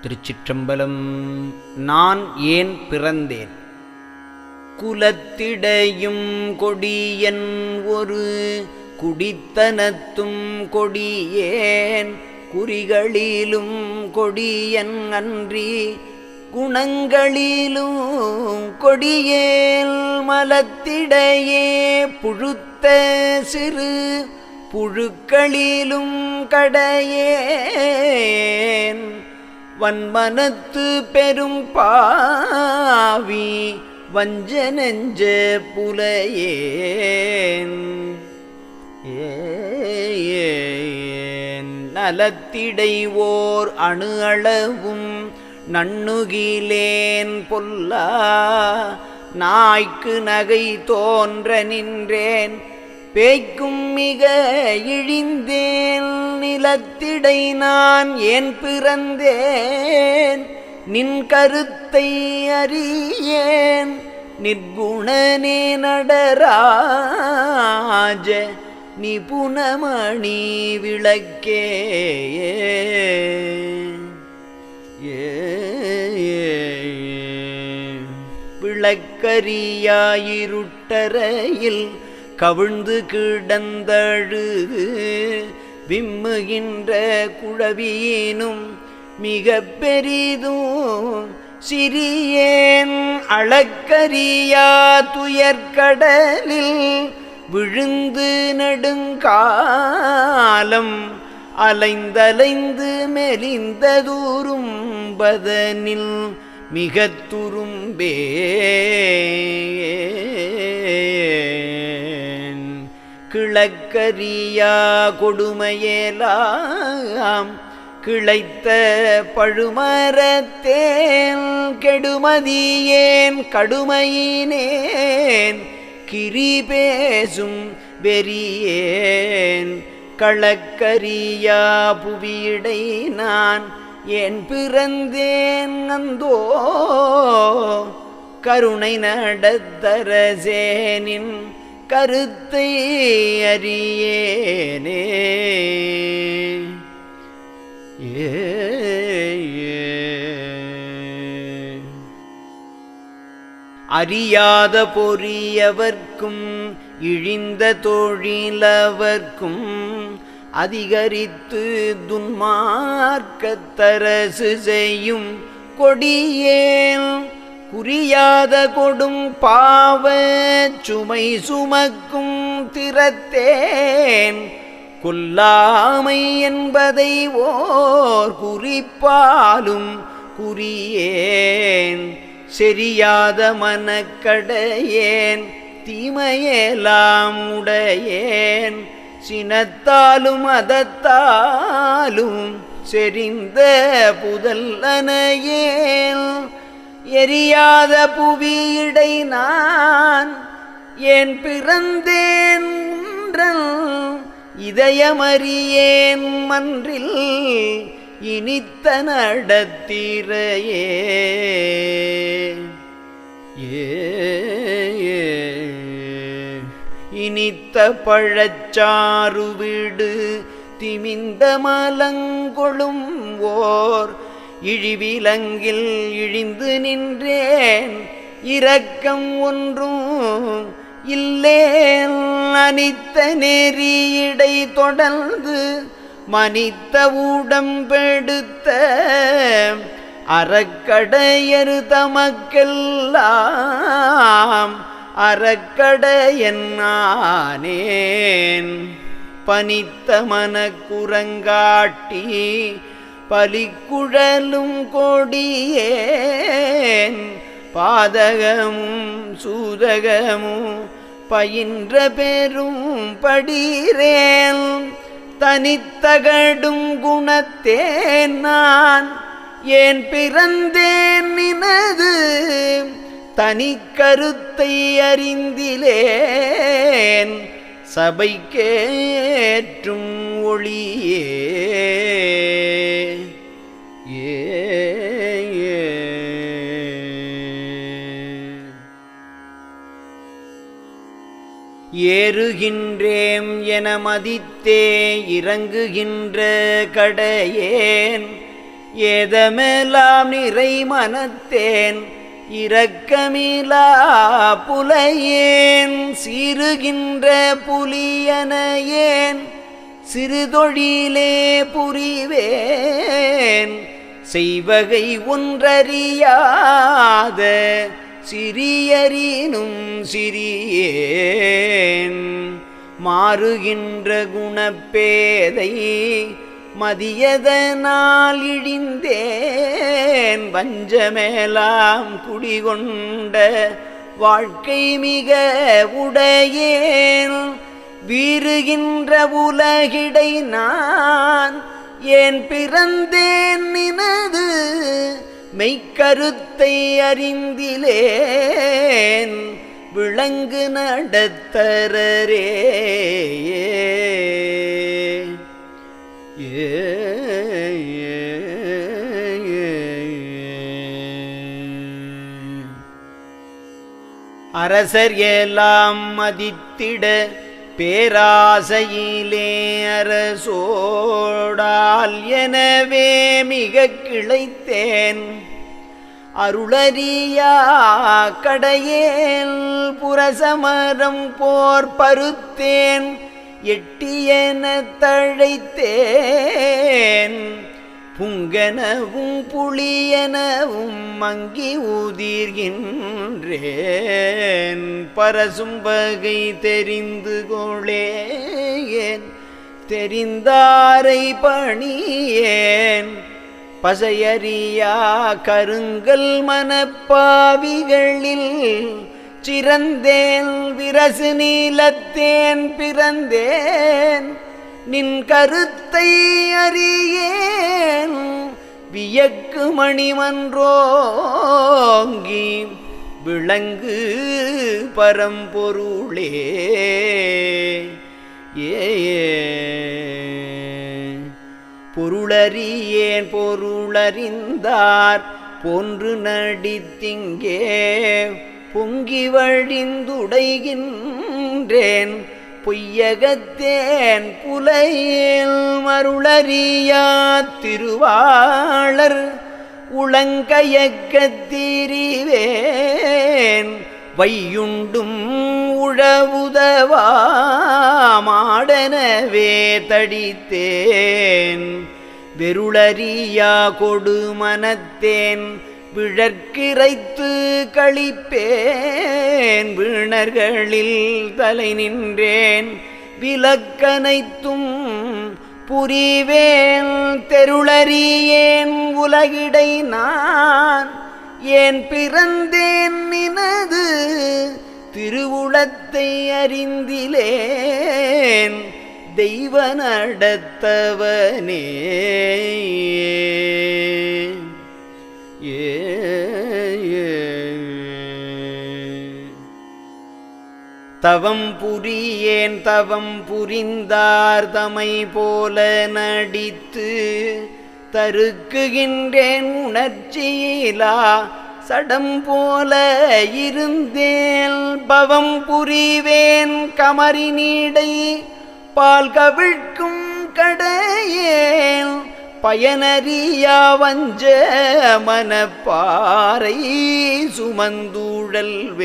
திருச்சிற்றம்பலம். நான் ஏன் பிறந்தேன்? குலத்திடையும் கொடியன் ஒரு குடித்தனத்தும் கொடியேன், குறிகளிலும் கொடியன் அன்றி குணங்களிலும் கொடியேல், மலத்திடையே புழுத்த சிறு புழுக்களிலும் கடையேன், வன்மனத்து பெரும் பாவி வஞ்ச நெஞ்ச புலையேன். நலத்திடைவோர் அணு அளவும் நண்ணுகிலேன் பொல்லா, நாய்க்கு நகை தோன்ற நின்றேன் பேய்க்கும் மிக இழிந்தேன். நிலத்திடை நான் ஏன் பிறந்தேன்? நின் கருத்தை அறியேன். நிர்குணனே நடராஜ நிபுணமணி விளக்கே. விளக்கரியாயிருட்டறையில் கவிழ்ந்து கிடந்தழுது விம்முகின்ற குழவியினும் மிக பெரிதும் சிறியேன், அளக்கரியா துயர்கடலில் விழுந்து நெடுங்காலம் அலைந்தலைந்து மெலிந்ததூரும் பதனில் மிக துரும்பேன். கிழக்கரியா கொடுமையேலாம் கிளைத்த பழுமரத்தேன், கெடுமதியேன் கடுமையினேன் கிரி பேசும் வெறியேன். களக்கரியா புவியிடை நான் ஏன் பிறந்தேன்? அந்தோ கருணை நடத்தரசேனின் கருத்தை அறியேனே. அறியாத பொறியவர்க்கும் இழிந்த தொழிலவர்க்கும் அதிகரித்து துன்மார்க்கத்தரசு செய்யும் கொடியேன், குறியாத கொடும் பாவ சுமை சுமக்கும் திறத்தேன். கொல்லாமை என்பதை ஓர் குறிப்பாலும் குறியேன். செரியாத மனக்கடையேன் தீமையெல்லாம் உடையேன். சினத்தாலும் அதத்தாலும் செறிந்த புதல்லனையேன். எரியாத புவியிடை நான் ஏன் பிறந்தேன்? இதயமறியேன் மன்றில் இனித்த நடத்திரையே. இனித்த பழச்சாறு விடு திமிந்த மலங்கொளும் ஓர் இழிவிலங்கில் இழிந்து நின்றேன். இரக்கம் ஒன்றும் இல்லேன். அனித்த நெறியிடை தொடர்ந்து மனித்த உடம்பெடுத்த அறக்கடையரு தமக்கெல்லாம் அறக்கடையன் நானேன். பனித்த மனக்குரங்காட்டி பலிக்குழலும் கொடியேன். பாதகமும் சூதகமும் பயின்ற பெரும் படிரேன். தனித்தகடும் குணத்தேன் நான் ஏன் பிறந்தேன்? நினது தனி கருத்தை அறிந்திலேன். சபைக்கேற்றும் ஒளியே. ஏறுகின்றேம் என மதித்தே இறங்குகின்ற கடையேன். ஏதமெல்லாம் நிறை மனத்தேன் இரக்கமிலா புலையேன் சீருகின்ற புலியன ஏன் சிறுதொழிலே புரிவேன் செய்வகை ஒன்றறியாத சிறியரினும் சிறியேன் மாறுகின்ற குணப்பேதை மதியதனால் இழிந்தேன் வஞ்சமேலாம் குடிகொண்ட வாழ்க்கை மிக உடையேன் வீறுகின்ற உலகிடை நான் ஏன் பிறந்தேன் நினது மெய்க்கருத்தை அறிந்திலேன் விளங்கு நடத்தரரே அரசர் எல்லாம் மதித்திட பேராசையிலே அரசோடால் எனவே மிக கிளைத்தேன் அருளறியா கடையேல் புரசமரம் போர் பருத்தேன் எட்டியென தழைத்தேன் புங்கனவும் புளியனவும் மங்கி ஊதிர்கின்றேன் பரசும் வகை தெரிந்து கொளேன் தெரிந்தாரை பணியேன் பசையறியா கருங்கல் மனப்பாவிகளில் சிறந்தேன் விரசு நீலத்தேன் பிறந்தேன் நின் கருத்தை அறியேன் வியக்கு மணிமன்றோங்கி விளங்கு பரம்பொருளே பொருளறியேன் பொருளறிந்தார் போன்று நடித்திங்கே பொங்கி வழிந்துடைகின்றேன் பொய்யகத்தேன் புலையில் மருளறியா திருவாளர் உளங்கயக்கத்திரிவேன் வையுண்டும் உழவுதவா மாடனவே தடித்தேன் வெருளறியா கொடுமனத்தேன் விழற்கிரைத்து கழிப்பேன் வீணர்களில் தலை நின்றேன் விலக்கனைத்தும் புரிவேன் தெருளறியேன் உலகிடை நான் ஏன் பிறந்தேன் நினது திருவுளத்தை அறிந்திலேன் தெய்வ நடத்தவனே தவம் புரியேன் தவம் புரிந்தார் தமை போல நடித்து தருக்குகின்றேன் உணர்ச்சியிலா சடம் போல இருந்தேன் பவம் புரிவேன் கமரி நீடை பால் கவிழ்க்கும் கடையேன் பயனறியா வஞ்ச மனப்பாறை சுமந்தூழல்வேன்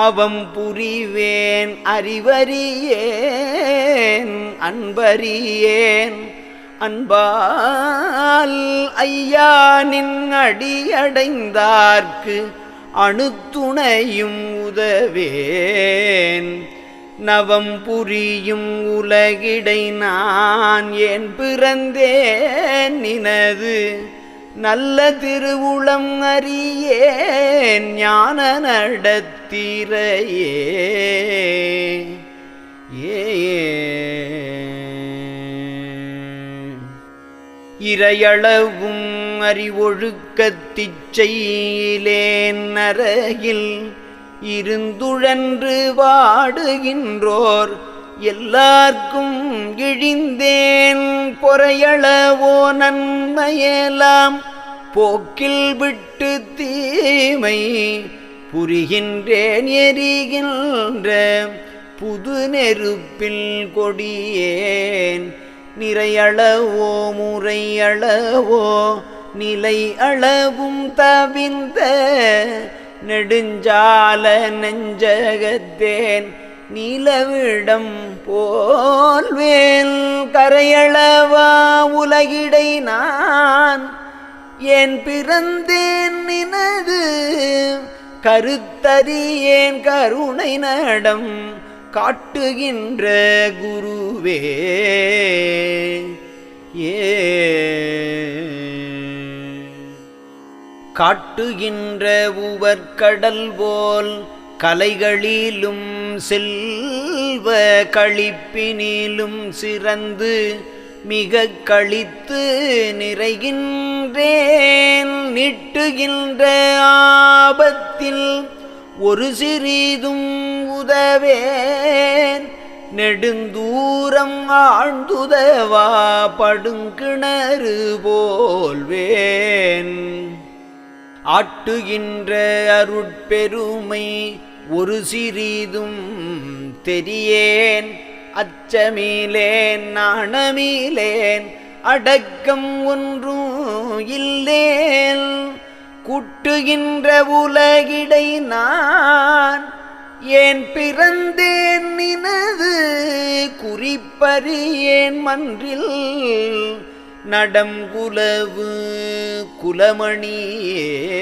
அவம் புரிவேன் அறிவறியேன் அன்பறியேன் அன்பால் ஐயா நின் அடியடைந்தார்க்கு அணுத்துணையும் உதவேன் நவம் புரியும் உலகிடை நான் ஏன் பிறந்தேன் நினது நல்ல திருவுளம் அறியேன் ஞான நடத்திரையே இறையளவும் அறிவொழுக்கத்திச்சையிலேன் நரகில் இருந்துழன்று வாடுகின்றோர் எல்லார்க்கும் இழிந்தேன் பொறையளவோ நன்மையெல்லாம் போக்கில் விட்டு தீமை புரிகின்றேன் எரிகின்ற புது நெருப்பில் கொடியேன் நிறையளவோ முறையளவோ நிலை அளவும் தவிர்ந்த நெடுஞ்சால நெஞ்சகத்தேன் நிலவிடம் போல்வேல் கரையளவா உலகிடை நான் ஏன் பிறந்தேன் நினது கருத்தறியேன் கருணை நடம் காட்டுகின்ற குருவே. காட்டுகின்ற உவர்கடல் போல் கலைகளிலும் செல்வ களிப்பினிலும் சிறந்து மிக களித்து நிறைகின்றேன். நீட்டுகின்ற ஆபத்தில் ஒரு சிறிதும் உதவேன் நெடுந்தூரம் ஆழ்ந்துதவா படுங்கிணறு போல்வேன். ஆட்டுகின்ற அருட்பெருமை ஒரு சிறிதும் தெரியேன் அச்சமிலேன் நாணமிலேன் அடக்கம் ஒன்றும் இல்லேன். கூட்டுகின்ற உலகிடை நான் ஏன் பிறந்தேன் நினது குறிப்பறியேன் மன்றில் நடம் குலவு குலமணியே.